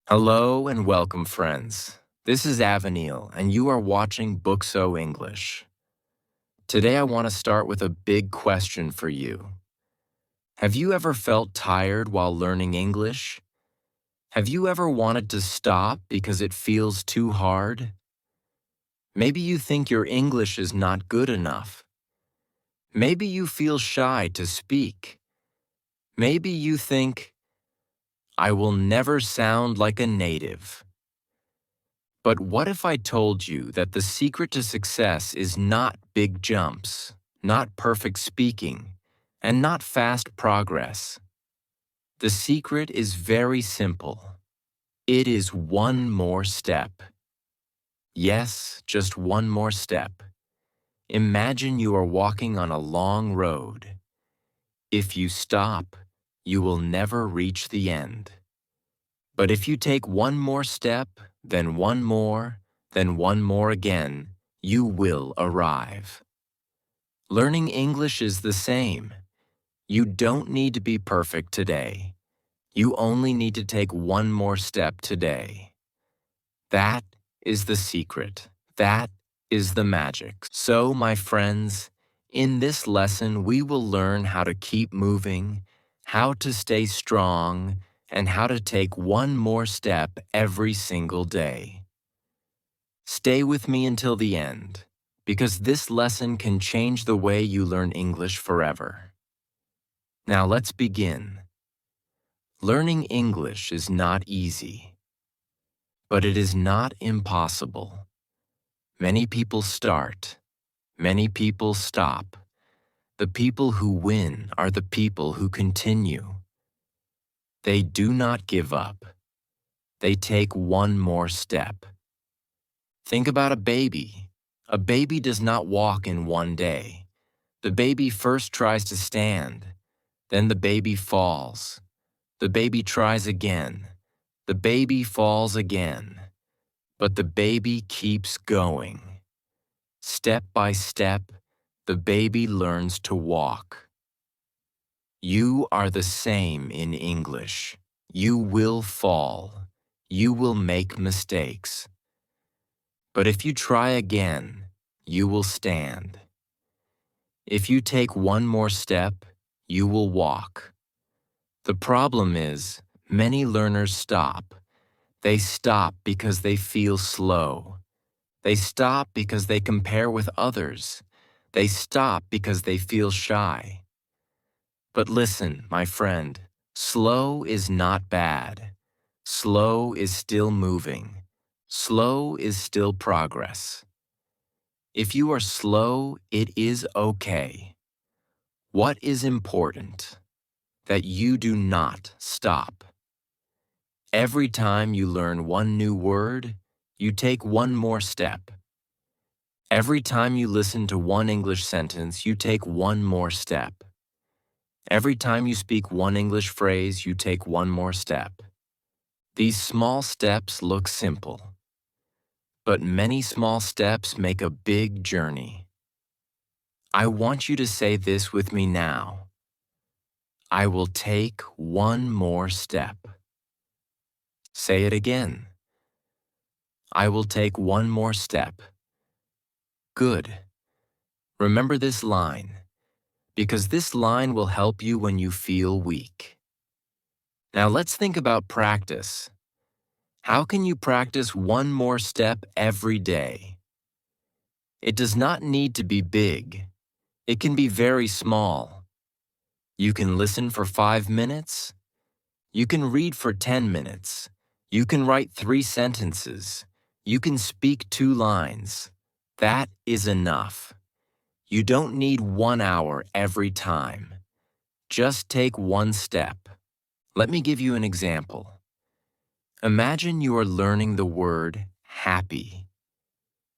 Hello and welcome, friends. This is Avenil, and you are watching Bookso English. Today I want to start with a big question for you. Have you ever felt tired while learning English? Have you ever wanted to stop because it feels too hard? Maybe you think your English is not good enough. Maybe you feel shy to speak. Maybe you think, I will never sound like a native. But what if I told you that the secret to success is not big jumps, not perfect speaking, and not fast progress? The secret is very simple. It is one more step. Yes, just one more step. Imagine you are walking on a long road. If you stop, you will never reach the end. But if you take one more step, then one more again, you will arrive. Learning English is the same. You don't need to be perfect today. You only need to take one more step today. That is the secret. That is the magic. So, my friends, in this lesson, we will learn how to keep moving, how to stay strong, and how to take one more step every single day. Stay with me until the end, because this lesson can change the way you learn English forever. Now let's begin. Learning English is not easy, but it is not impossible. Many people start. Many people stop. The people who win are the people who continue. They do not give up. They take one more step. Think about a baby. A baby does not walk in one day. The baby first tries to stand. Then the baby falls. The baby tries again. The baby falls again. But the baby keeps going. Step by step, the baby learns to walk. You are the same in English. You will fall. You will make mistakes. But if you try again, you will stand. If you take one more step, you will walk. The problem is, many learners stop. They stop because they feel slow. They stop because they compare with others. They stop because they feel shy. But listen, my friend, slow is not bad. Slow is still moving. Slow is still progress. If you are slow, it is okay. What is important? That you do not stop. Every time you learn one new word, you take one more step. Every time you listen to one English sentence, you take one more step. Every time you speak one English phrase, you take one more step. These small steps look simple, but many small steps make a big journey. I want you to say this with me now. I will take one more step. Say it again. I will take one more step. Good. Remember this line, because this line will help you when you feel weak. Now let's think about practice. How can you practice one more step every day? It does not need to be big. It can be very small. You can listen for 5 minutes. You can read for 10 minutes. You can write 3 sentences. You can speak 2 lines. That is enough. You don't need 1 hour every time. Just take one step. Let me give you an example. Imagine you are learning the word happy.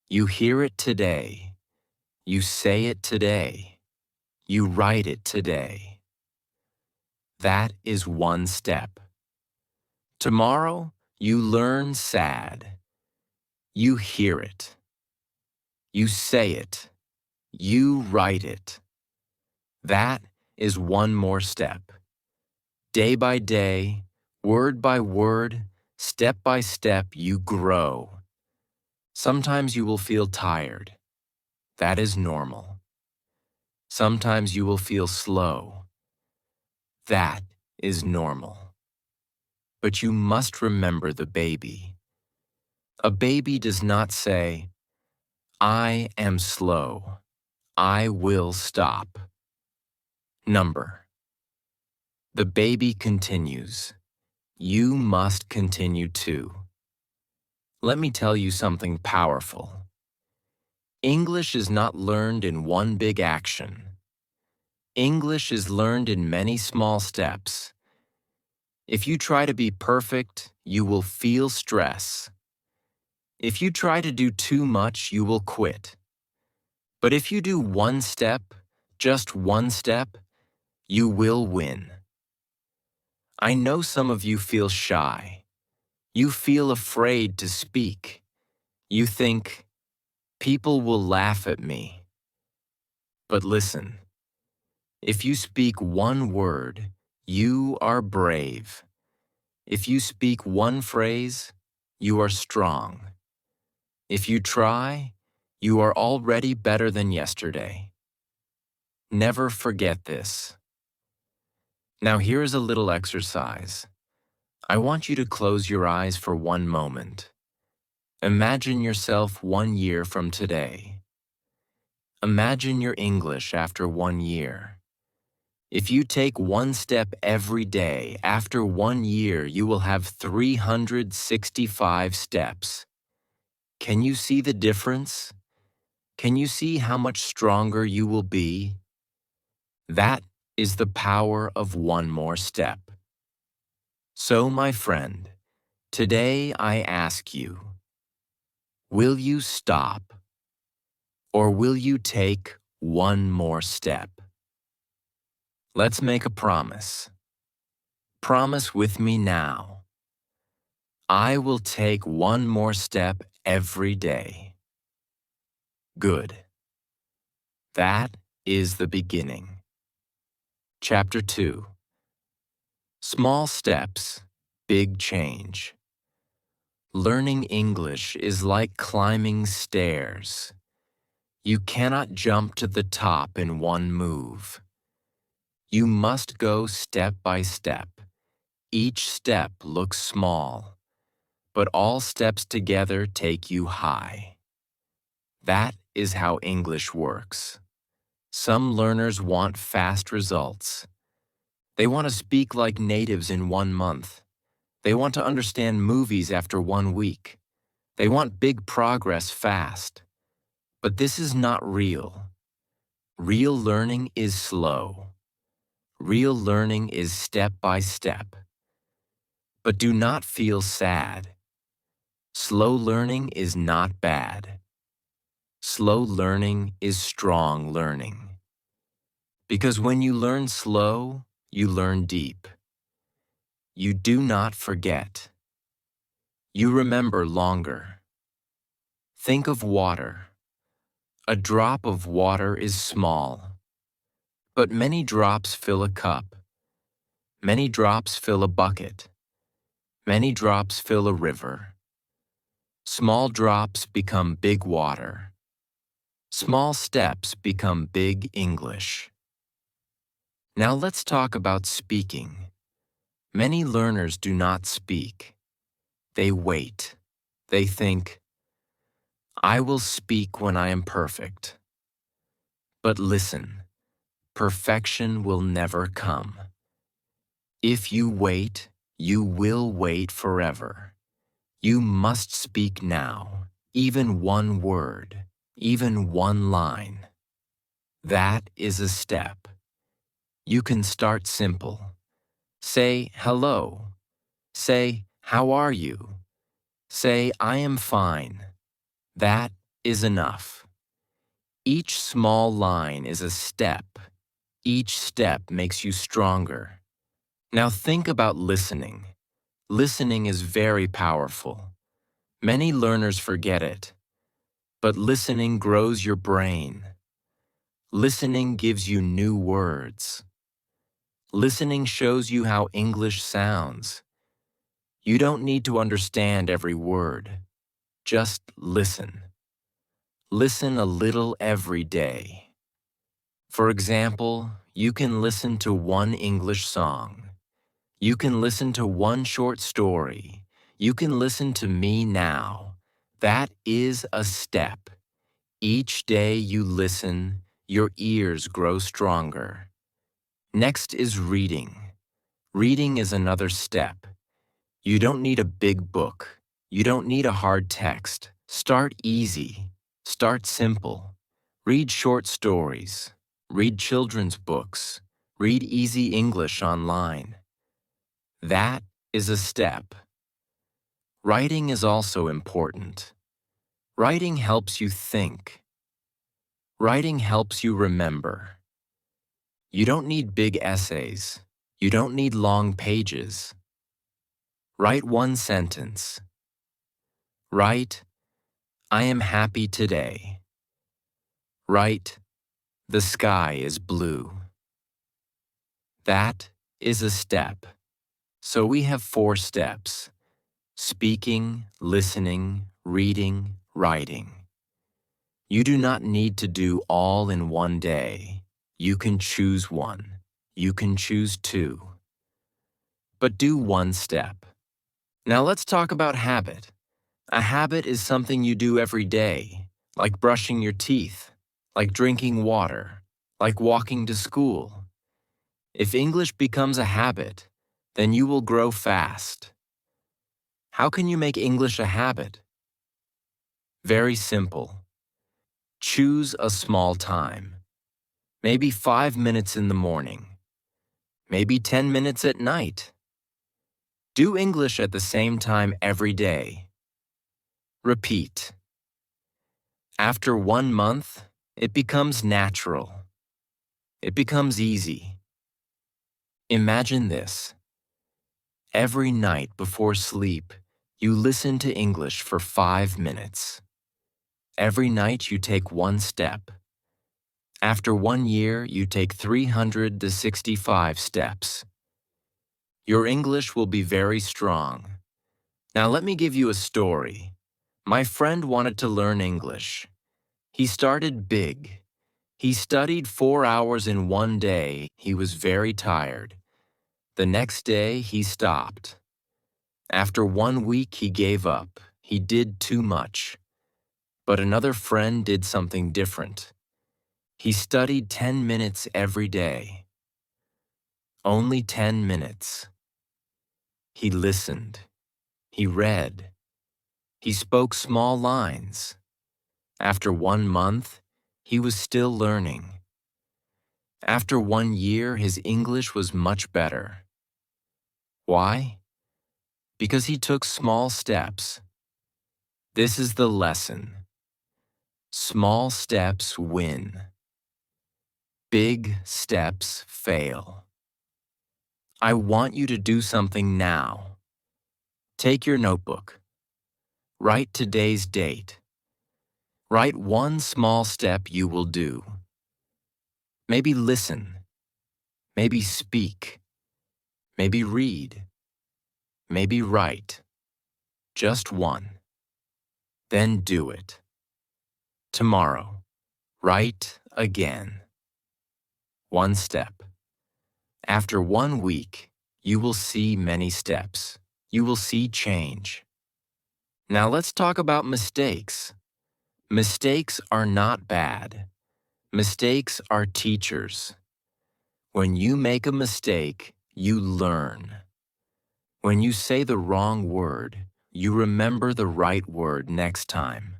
You hear it today. You say it today. You write it today. That is one step. Tomorrow, you learn sad. You hear it. You say it. You write it. That is one more step. Day by day, word by word, Step by step, you grow. Sometimes you will feel tired. That is normal. Sometimes you will feel slow. That is normal. But you must remember the baby. A baby does not say, "I am slow. I will stop." Number. The baby continues. You must continue too. Let me tell you something powerful. English is not learned in one big action. English is learned in many small steps. If you try to be perfect, you will feel stress. If you try to do too much, you will quit. But if you do one step, just one step, you will win. I know some of you feel shy. You feel afraid to speak. You think, people will laugh at me. But listen, if you speak one word, you are brave. If you speak one phrase, you are strong. If you try, you are already better than yesterday. Never forget this. Now here is a little exercise. I want you to close your eyes for one moment. Imagine yourself 1 year from today. Imagine your English after 1 year. If you take one step every day, after 1 year, you will have 365 steps. Can you see the difference? Can you see how much stronger you will be? That is the power of one more step. So, my friend, today I ask you, will you stop? Or will you take one more step? Let's make a promise. Promise with me now. I will take one more step every day. Good. That is the beginning. Chapter 2. Small steps, big change. Learning English is like climbing stairs. You cannot jump to the top in one move. You must go step by step. Each step looks small, but all steps together take you high. That is how English works. Some learners want fast results. They want to speak like natives in 1 month. They want to understand movies after 1 week. They want big progress fast. But this is not real. Real learning is slow. Real learning is step by step. But do not feel sad. Slow learning is not bad. Slow learning is strong learning. Because when you learn slow, you learn deep. You do not forget. You remember longer. Think of water. A drop of water is small, but many drops fill a cup. Many drops fill a bucket. Many drops fill a river. Small drops become big water. Small steps become big English. Now let's talk about speaking. Many learners do not speak. They wait. They think, I will speak when I am perfect. But listen, perfection will never come. If you wait, you will wait forever. You must speak now, even one word, even one line. That is a step. You can start simple. Say hello. Say, how are you? Say, I am fine. That is enough. Each small line is a step. Each step makes you stronger. Now think about listening. Listening is very powerful. Many learners forget it. But listening grows your brain. Listening gives you new words. Listening shows you how English sounds. You don't need to understand every word. Just listen. Listen a little every day. For example, you can listen to one English song. You can listen to one short story. You can listen to me now. That is a step. Each day you listen, your ears grow stronger. Next is reading. Reading is another step. You don't need a big book. You don't need a hard text. Start easy. Start simple. Read short stories. Read children's books. Read easy English online. That is a step. Writing is also important. Writing helps you think. Writing helps you remember. You don't need big essays. You don't need long pages. Write one sentence. Write, I am happy today. Write, the sky is blue. That is a step. So we have 4 steps: speaking, listening, reading, writing. You do not need to do all in one day. You can choose one. You can choose 2. But do one step. Now let's talk about habit. A habit is something you do every day, like brushing your teeth, like drinking water, like walking to school. If English becomes a habit, then you will grow fast. How can you make English a habit? Very simple. Choose a small time. Maybe 5 minutes in the morning. Maybe 10 minutes at night. Do English at the same time every day. Repeat. After 1 month, it becomes natural. It becomes easy. Imagine this. Every night before sleep, you listen to English for 5 minutes. Every night you take one step. After 1 year, you take 365 steps. Your English will be very strong. Now let me give you a story. My friend wanted to learn English. He started big. He studied 4 hours in one day. He was very tired. The next day, he stopped. After 1 week, he gave up. He did too much. But another friend did something different. He studied 10 minutes every day. Only 10 minutes. He listened. He read. He spoke small lines. After 1 month, he was still learning. After 1 year, his English was much better. Why? Because he took small steps. This is the lesson. Small steps win. Big steps fail. I want you to do something now. Take your notebook. Write today's date. Write one small step you will do. Maybe listen. Maybe speak. Maybe read. Maybe write. Just one. Then do it. Tomorrow, write again. One step. After 1 week, you will see many steps. You will see change. Now let's talk about mistakes. Mistakes are not bad. Mistakes are teachers. When you make a mistake, you learn. When you say the wrong word, you remember the right word next time.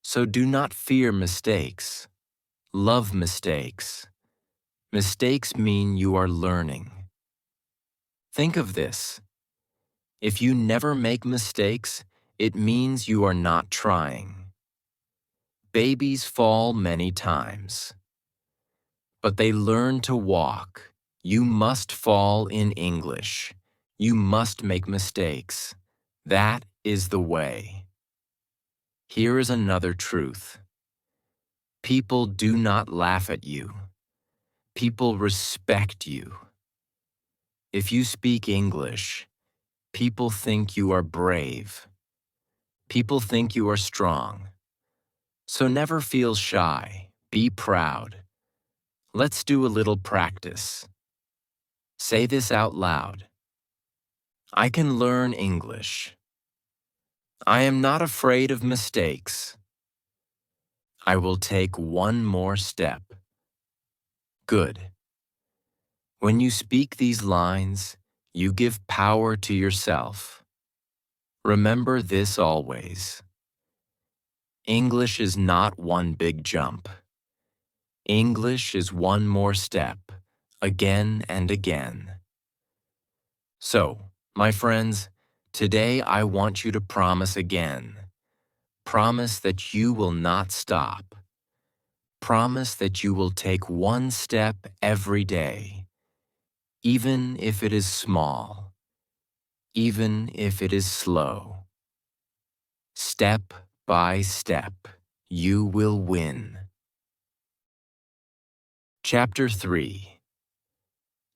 So do not fear mistakes. Love mistakes. Mistakes mean you are learning. Think of this. If you never make mistakes, it means you are not trying. Babies fall many times, but they learn to walk. You must fall in English. You must make mistakes. That is the way. Here is another truth. People do not laugh at you. People respect you. If you speak English, People think you are brave. People think you are strong. So never feel shy. Be proud. Let's do a little practice. Say this out loud. I can learn English. I am not afraid of mistakes. I will take one more step. Good. When you speak these lines, you give power to yourself. Remember this always. English is not one big jump. English is one more step, again and again. So, my friends, today I want you to promise again. Promise that you will not stop. Promise that you will take one step every day, even if it is small, even if it is slow. Step by step, you will win. Chapter 3.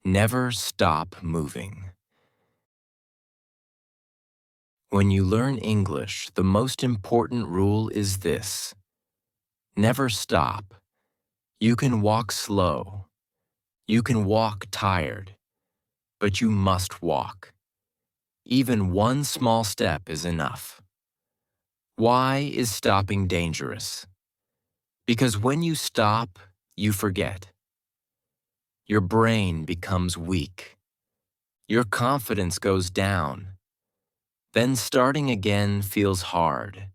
Never stop moving. When you learn English, the most important rule is this. Never stop. You can walk slow. You can walk tired. But you must walk. Even one small step is enough. Why is stopping dangerous? Because when you stop, you forget. Your brain becomes weak. Your confidence goes down. Then starting again feels hard.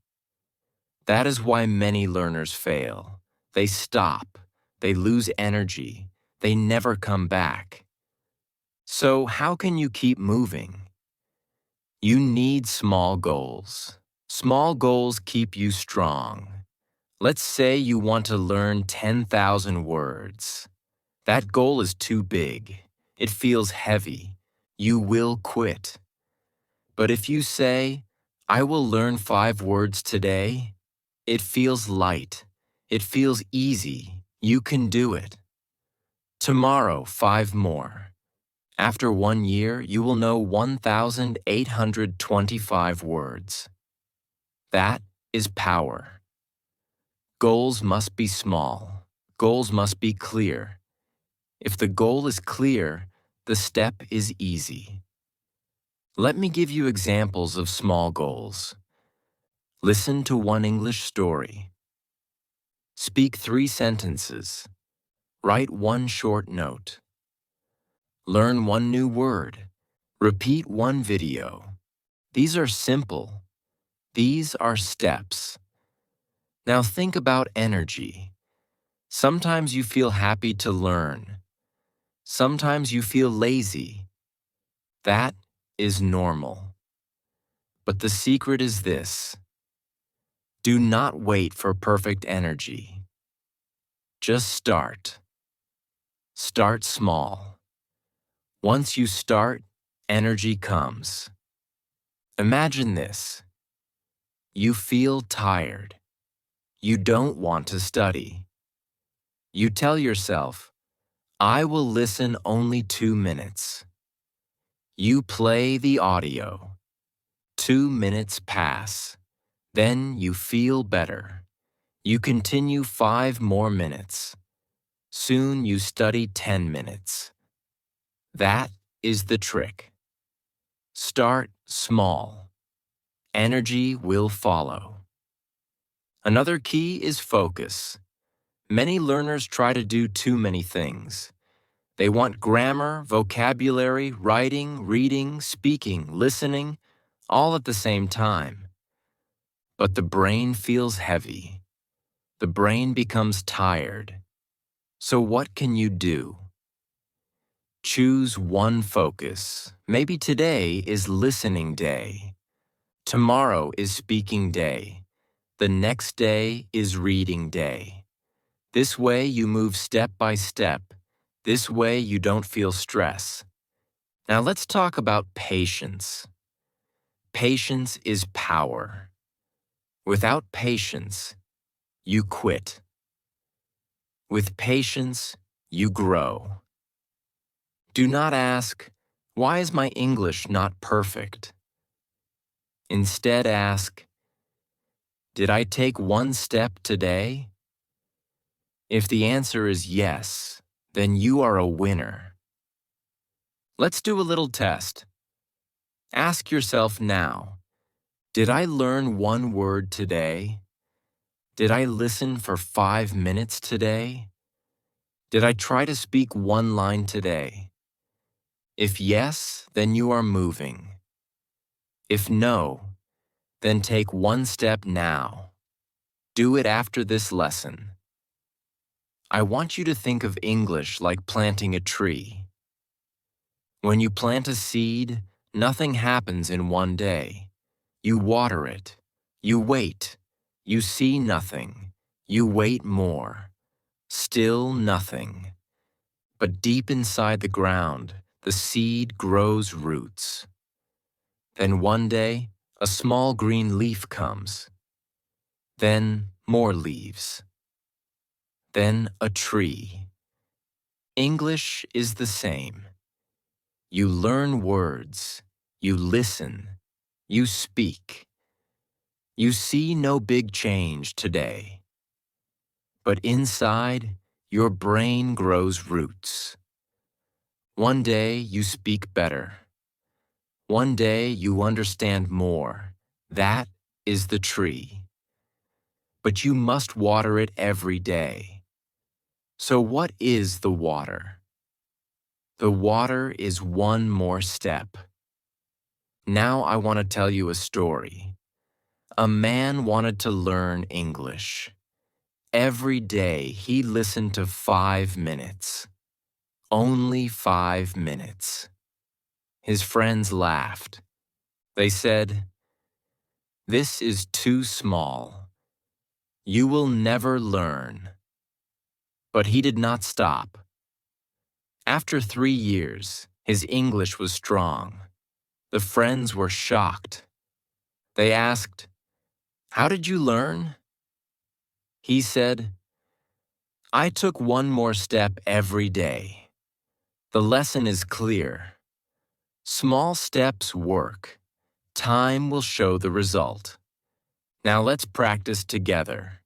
That is why many learners fail. They stop. They lose energy. They never come back. So how can you keep moving? You need small goals. Small goals keep you strong. Let's say you want to learn 10,000 words. That goal is too big. It feels heavy. You will quit. But if you say, I will learn 5 words today, it feels light. It feels easy. You can do it. Tomorrow, 5 more. After 1 year, you will know 1,825 words. That is power. Goals must be small. Goals must be clear. If the goal is clear, the step is easy. Let me give you examples of small goals. Listen to one English story. Speak 3 sentences. Write 1 short note. Learn 1 new word. Repeat 1 video. These are simple. These are steps. Now think about energy. Sometimes you feel happy to learn. Sometimes you feel lazy. That is normal. But the secret is this. Do not wait for perfect energy. Just start. Start small. Once you start, energy comes. Imagine this. You feel tired. You don't want to study. You tell yourself, I will listen only 2 minutes. You play the audio. 2 minutes pass. Then you feel better. You continue 5 more minutes. Soon you study 10 minutes. That is the trick. Start small. Energy will follow. Another key is focus. Many learners try to do too many things. They want grammar, vocabulary, writing, reading, speaking, listening, all at the same time. But the brain feels heavy. The brain becomes tired. So what can you do? Choose one focus. Maybe today is listening day. Tomorrow is speaking day. The next day is reading day. This way you move step by step. This way you don't feel stress. Now let's talk about patience. Patience is power. Without patience, you quit. With patience, you grow. Do not ask, Why is my English not perfect? Instead, ask, did I take one step today? If the answer is yes, then you are a winner. Let's do a little test. Ask yourself now, did I learn one word today? Did I listen for 5 minutes today? Did I try to speak one line today? If yes, then you are moving. If no, then take one step now. Do it after this lesson. I want you to think of English like planting a tree. When you plant a seed, nothing happens in one day. You water it. You wait. You see nothing. You wait more. Still nothing. But deep inside the ground, the seed grows roots. Then one day, a small green leaf comes. Then more leaves. Then a tree. English is the same. You learn words. You listen. You speak. You see no big change today. But inside, your brain grows roots. One day you speak better. One day you understand more. That is the tree. But you must water it every day. So what is the water? The water is one more step. Now I want to tell you a story. A man wanted to learn English. Every day he listened to 5 minutes. Only 5 minutes. His friends laughed. They said, "This is too small. You will never learn." But he did not stop. After 3 years, his English was strong. The friends were shocked. They asked, "How did you learn?" He said, "I took one more step every day." The lesson is clear. Small steps work. Time will show the result. Now let's practice together.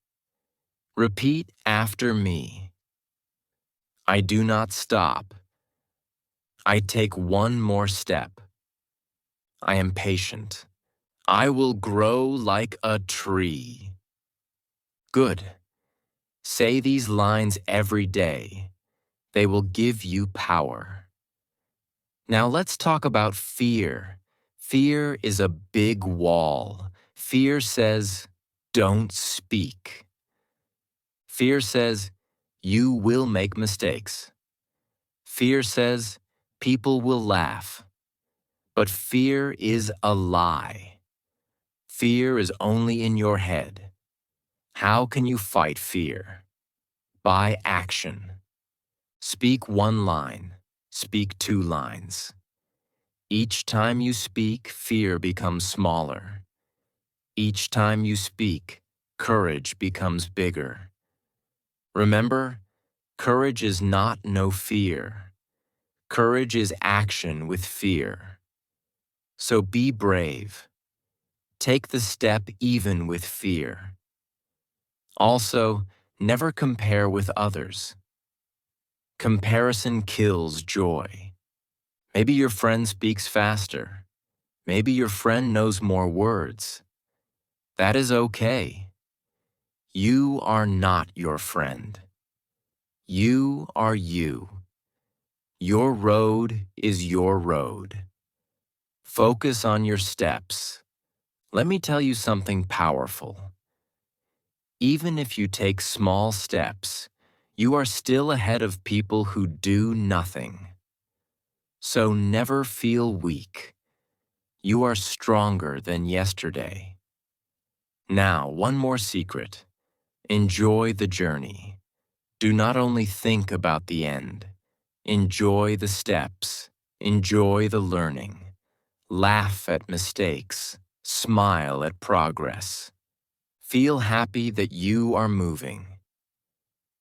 Repeat after me. I do not stop. I take one more step. I am patient. I will grow like a tree. Good. Say these lines every day. They will give you power. Now let's talk about fear. Fear is a big wall. Fear says, don't speak. Fear says, you will make mistakes. Fear says, people will laugh. But fear is a lie. Fear is only in your head. How can you fight fear? By action. Speak one line. Speak 2 lines. Each time you speak, fear becomes smaller. Each time you speak, courage becomes bigger. Remember, courage is not no fear. Courage is action with fear. So be brave. Take the step even with fear. Also, never compare with others. Comparison kills joy. Maybe your friend speaks faster. Maybe your friend knows more words. That is okay. You are not your friend. You are you. Your road is your road. Focus on your steps. Let me tell you something powerful. Even if you take small steps, you are still ahead of people who do nothing. So never feel weak. You are stronger than yesterday. Now, one more secret. Enjoy the journey. Do not only think about the end. Enjoy the steps. Enjoy the learning. Laugh at mistakes. Smile at progress. Feel happy that you are moving.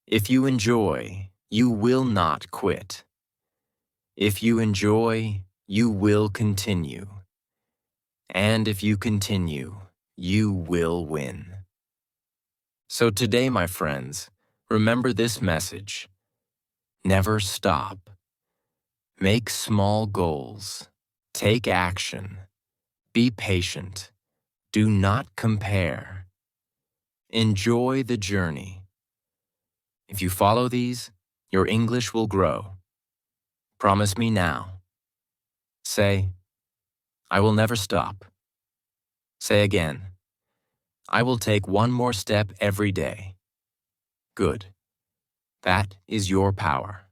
If you enjoy, you will not quit. If you enjoy, you will continue. And if you continue, you will win. So today, my friends, remember this message. Never stop. Make small goals. Take action. Be patient. Do not compare. Enjoy the journey. If you follow these, your English will grow. Promise me now. Say, I will never stop. Say again, I will take one more step every day. Good. That is your power.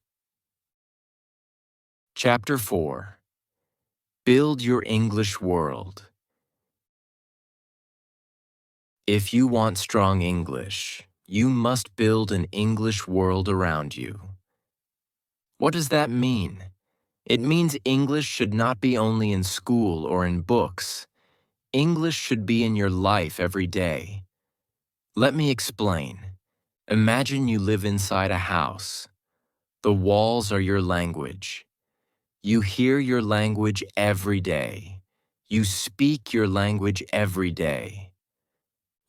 Chapter 4. Build your English world. If you want strong English, you must build an English world around you. What does that mean? It means English should not be only in school or in books. English should be in your life every day. Let me explain. Imagine you live inside a house. The walls are your language. You hear your language every day. You speak your language every day.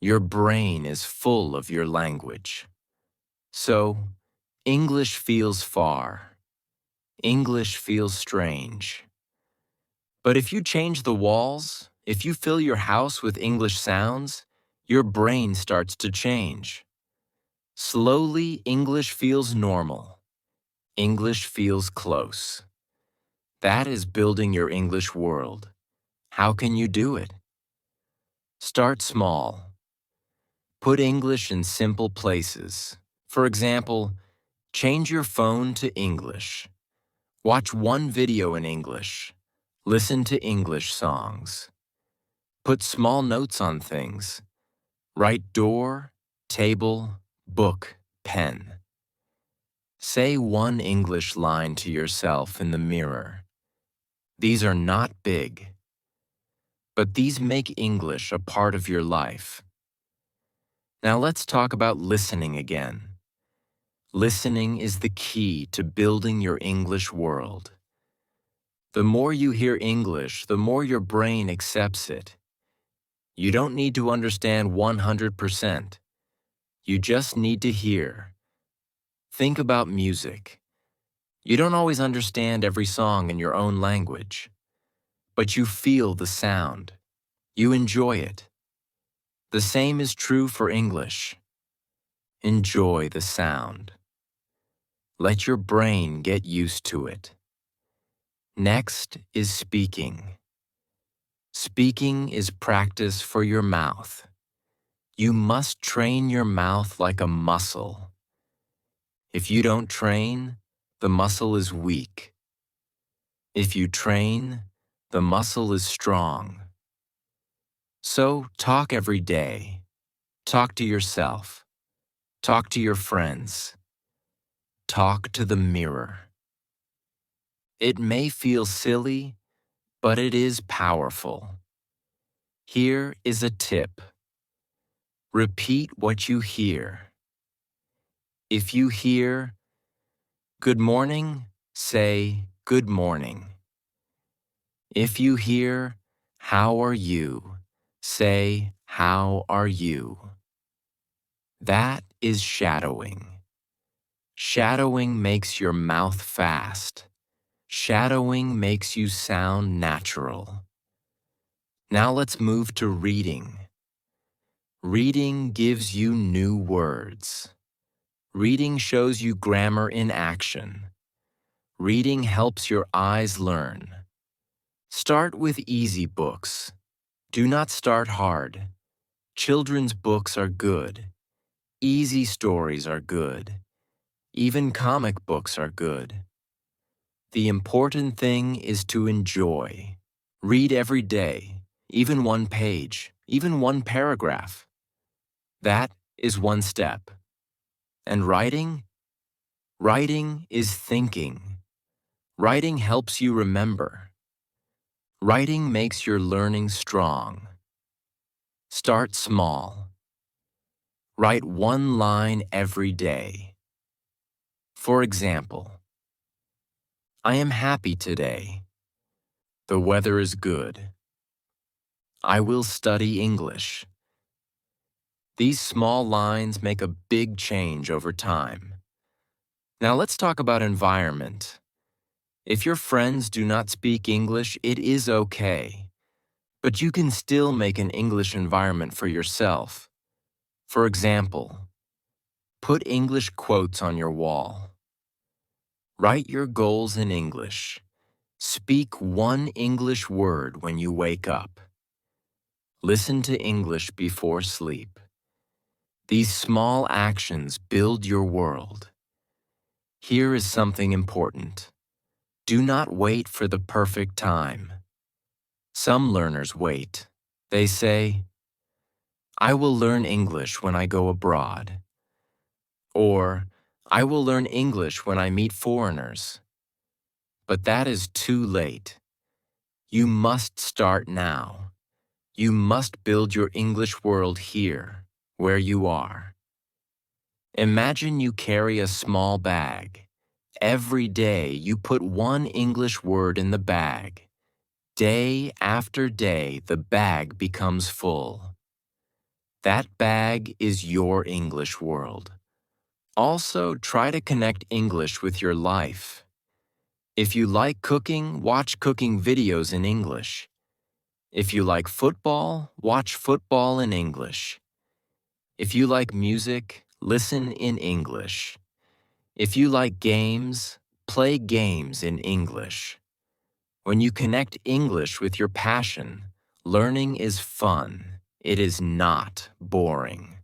Your brain is full of your language. So, English feels far. English feels strange. But if you change the walls, if you fill your house with English sounds, your brain starts to change. Slowly, English feels normal. English feels close. That is building your English world. How can you do it? Start small. Put English in simple places. For example, change your phone to English. Watch one video in English. Listen to English songs. Put small notes on things. Write door, table, book, pen. Say one English line to yourself in the mirror. These are not big, but these make English a part of your life. Now let's talk about listening again. Listening is the key to building your English world. The more you hear English, the more your brain accepts it. You don't need to understand 100%. You just need to hear. Think about music. You don't always understand every song in your own language, but you feel the sound. You enjoy it. The same is true for English. Enjoy the sound. Let your brain get used to it. Next is speaking. Speaking is practice for your mouth. You must train your mouth like a muscle. If you don't train, the muscle is weak. If you train, the muscle is strong. So talk every day. Talk to yourself. Talk to your friends. Talk to the mirror. It may feel silly, but it is powerful. Here is a tip. Repeat what you hear. If you hear, good morning, say, good morning. If you hear, how are you, say, how are you. That is shadowing. Shadowing makes your mouth fast. Shadowing makes you sound natural. Now let's move to reading. Reading gives you new words. Reading shows you grammar in action. Reading helps your eyes learn. Start with easy books. Do not start hard. Children's books are good. Easy stories are good. Even comic books are good. The important thing is to enjoy. Read every day, even one page, even one paragraph. That is one step. And writing? Writing is thinking. Writing helps you remember. Writing makes your learning strong. Start small. Write one line every day. For example, I am happy today. The weather is good. I will study English. These small lines make a big change over time. Now let's talk about environment. If your friends do not speak English, it is okay. But you can still make an English environment for yourself. For example, put English quotes on your wall. Write your goals in English. Speak one English word when you wake up. Listen to English before sleep. These small actions build your world. Here is something important. Do not wait for the perfect time. Some learners wait. They say, I will learn English when I go abroad. Or, I will learn English when I meet foreigners. But that is too late. You must start now. You must build your English world here, where you are. Imagine you carry a small bag. Every day you put one English word in the bag. Day after day, the bag becomes full. That bag is your English world. Also, try to connect English with your life. If you like cooking, watch cooking videos in English. If you like football, watch football in English. If you like music, listen in English. If you like games, play games in English. When you connect English with your passion, learning is fun. It is not boring.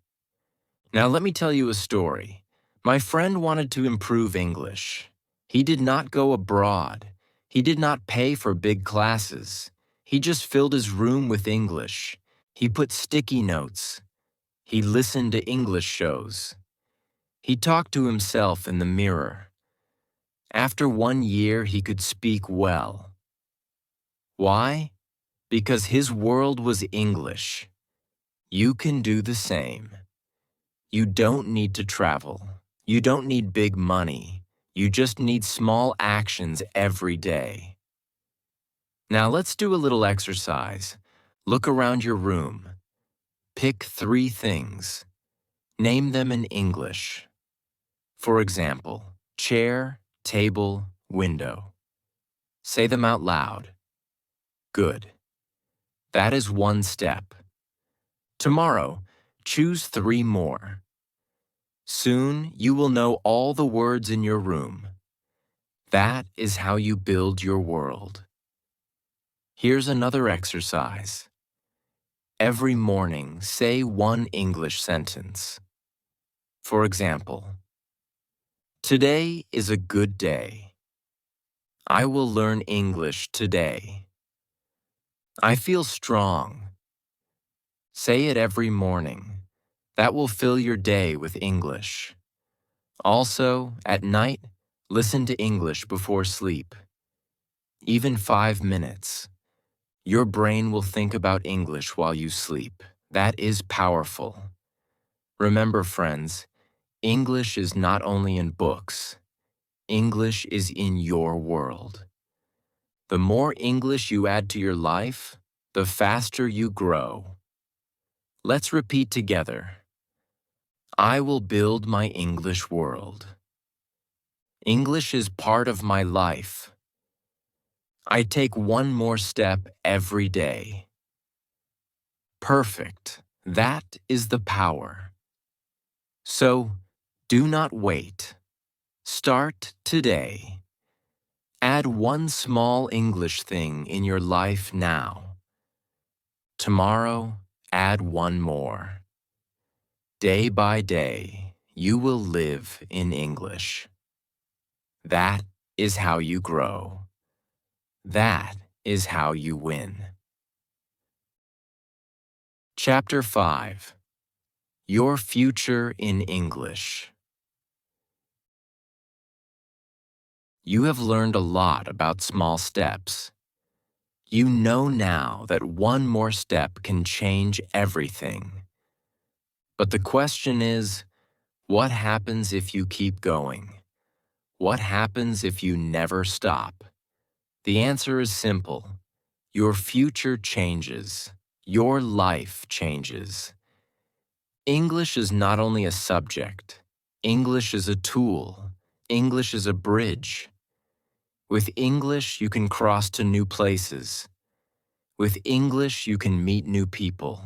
Now let me tell you a story. My friend wanted to improve English. He did not go abroad. He did not pay for big classes. He just filled his room with English. He put sticky notes. He listened to English shows. He talked to himself in the mirror. After 1 year, he could speak well. Why? Because his world was English. You can do the same. You don't need to travel. You don't need big money. You just need small actions every day. Now let's do a little exercise. Look around your room. Pick 3 things. Name them in English. For example, chair, table, window. Say them out loud. Good. That is 1 step. Tomorrow, choose 3 more. Soon, you will know all the words in your room. That is how you build your world. Here's another exercise. Every morning, say 1 English sentence. For example, today is a good day. I will learn English today. I feel strong. Say it every morning. That will fill your day with English. Also, at night, listen to English before sleep. Even 5 minutes. Your brain will think about English while you sleep. That is powerful. Remember, friends, English is not only in books. English is in your world. The more English you add to your life, the faster you grow. Let's repeat together. I will build my English world. English is part of my life. I take 1 more step every day. Perfect. That is the power. So, do not wait. Start today. Add 1 small English thing in your life now. Tomorrow, add 1 more. Day by day, you will live in English. That is how you grow. That is how you win. Chapter 5. Your Future in English. You have learned a lot about small steps. You know now that 1 more step can change everything. But the question is, what happens if you keep going? What happens if you never stop? The answer is simple. Your future changes. Your life changes. English is not only a subject. English is a tool. English is a bridge. With English, you can cross to new places. With English, you can meet new people.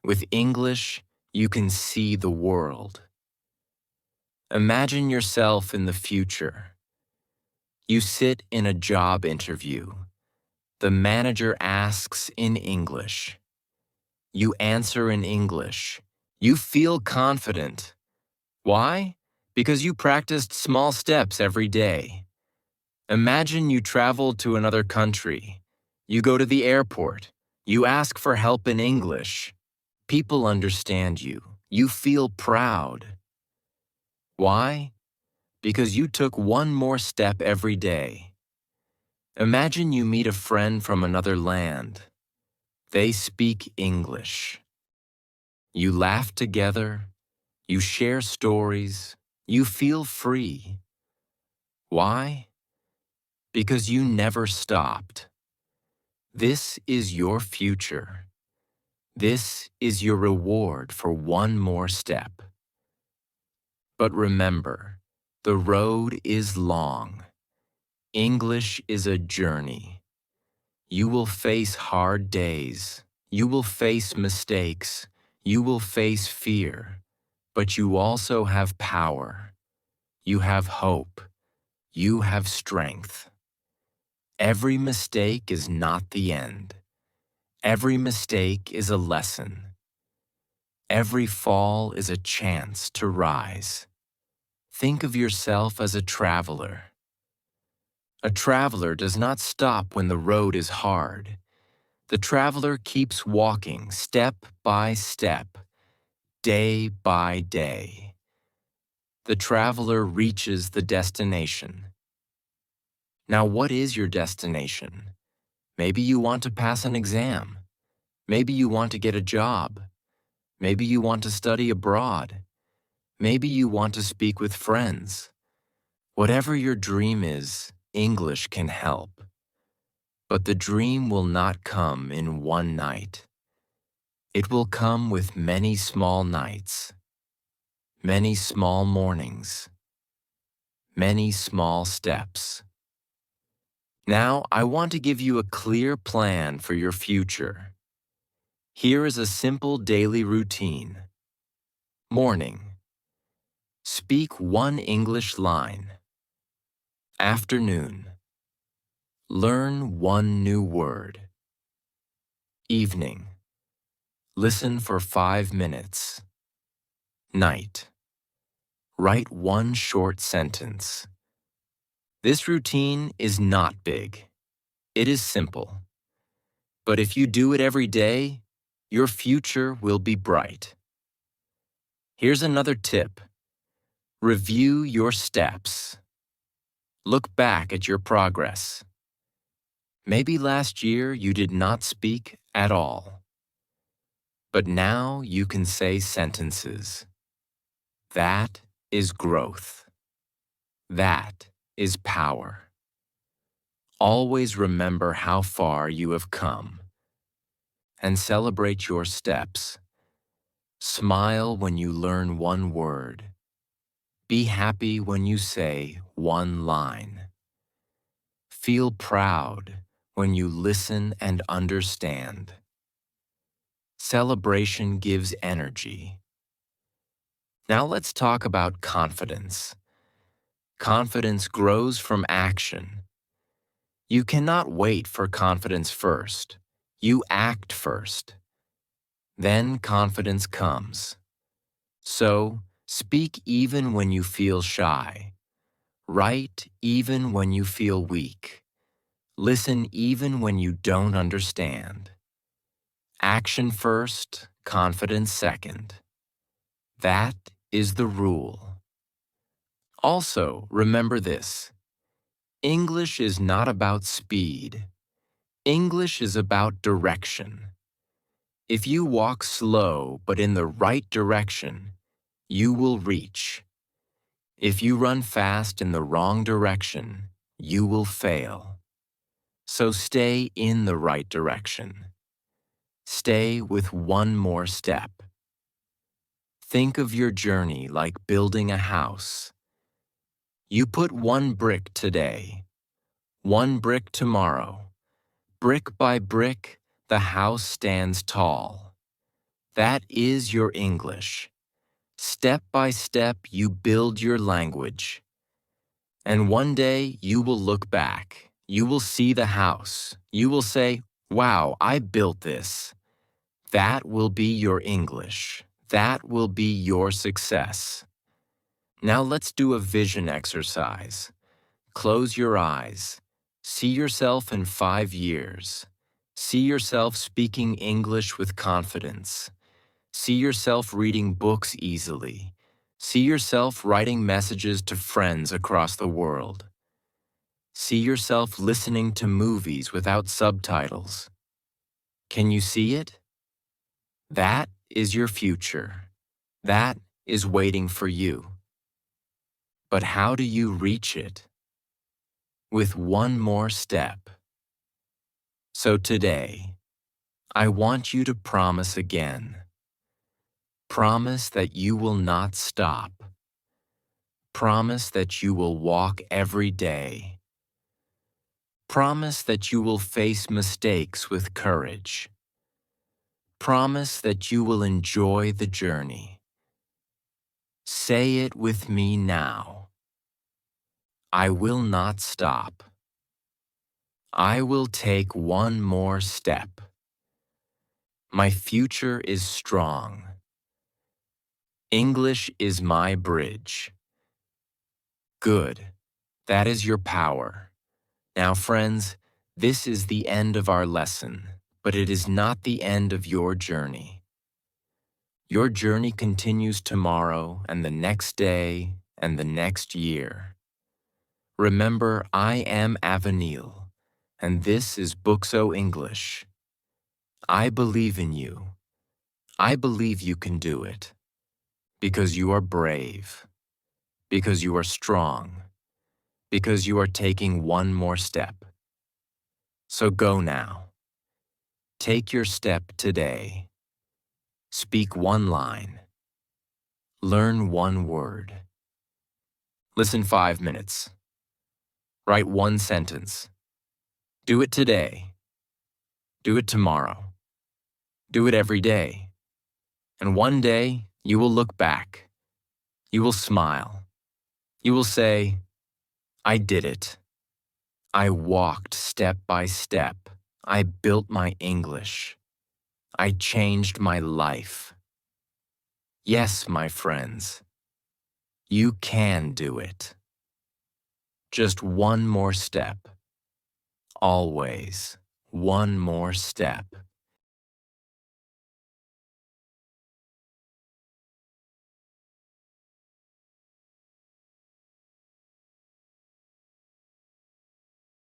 With English, you can see the world. Imagine yourself in the future. You sit in a job interview. The manager asks in English. You answer in English. You feel confident. Why? Because you practiced small steps every day. Imagine you travel to another country. You go to the airport. You ask for help in English. People understand you. You feel proud. Why? Because you took one more step every day. Imagine you meet a friend from another land. They speak English. You laugh together. You share stories. You feel free. Why? Because you never stopped. This is your future. This is your reward for one more step. But remember, the road is long. English is a journey. You will face hard days. You will face mistakes. You will face fear. But you also have power. You have hope. You have strength. Every mistake is not the end. Every mistake is a lesson. Every fall is a chance to rise. Think of yourself as a traveler. A traveler does not stop when the road is hard. The traveler keeps walking step by step, day by day. The traveler reaches the destination. Now, what is your destination? Maybe you want to pass an exam. Maybe you want to get a job. Maybe you want to study abroad. Maybe you want to speak with friends. Whatever your dream is, English can help. But the dream will not come in one night. It will come with many small nights, many small mornings, many small steps. Now, I want to give you a clear plan for your future. Here is a simple daily routine. Morning. Speak one English line. Afternoon. Learn one new word. Evening. Listen for 5 minutes. Night. Write one short sentence. This routine is not big. It is simple. But if you do it every day, your future will be bright. Here's another tip. Review your steps. Look back at your progress. Maybe last year you did not speak at all. But now you can say sentences. That is growth. That is power. Always remember how far you have come and celebrate your steps. Smile when you learn one word. Be happy when you say one line. Feel proud when you listen and understand. Celebration gives energy. Now let's talk about confidence. Confidence grows from action. You cannot wait for confidence first. You act first. Then confidence comes. So, speak even when you feel shy. Write even when you feel weak. Listen even when you don't understand. Action first, confidence second. That is the rule. Also, remember this. English is not about speed. English is about direction. If you walk slow but in the right direction, you will reach. If you run fast in the wrong direction, you will fail. So stay in the right direction. Stay with one more step. Think of your journey like building a house. You put one brick today, one brick tomorrow. Brick by brick, the house stands tall. That is your English. Step by step, you build your language. And one day, you will look back. You will see the house. You will say, "Wow, I built this." That will be your English. That will be your success. Now let's do a vision exercise. Close your eyes. See yourself in 5 years. See yourself speaking English with confidence. See yourself reading books easily. See yourself writing messages to friends across the world. See yourself listening to movies without subtitles. Can you see it? That is your future. That is waiting for you. But how do you reach it? With one more step. So today, I want you to promise again. Promise that you will not stop. Promise that you will walk every day. Promise that you will face mistakes with courage. Promise that you will enjoy the journey. Say it with me now. I will not stop. I will take one more step. My future is strong. English is my bridge. Good. That is your power. Now, friends, this is the end of our lesson, but it is not the end of your journey. Your journey continues tomorrow and the next day and the next year. Remember, I am Avanil, and this is Bookso English. I believe in you. I believe you can do it. Because you are brave. Because you are strong. Because you are taking one more step. So go now. Take your step today. Speak one line. Learn one word. Listen 5 minutes. Write one sentence. Do it today. Do it tomorrow. Do it every day. And one day, you will look back. You will smile. You will say, I did it. I walked step by step. I built my English. I changed my life. Yes, my friends, you can do it. Just one more step. Always one more step.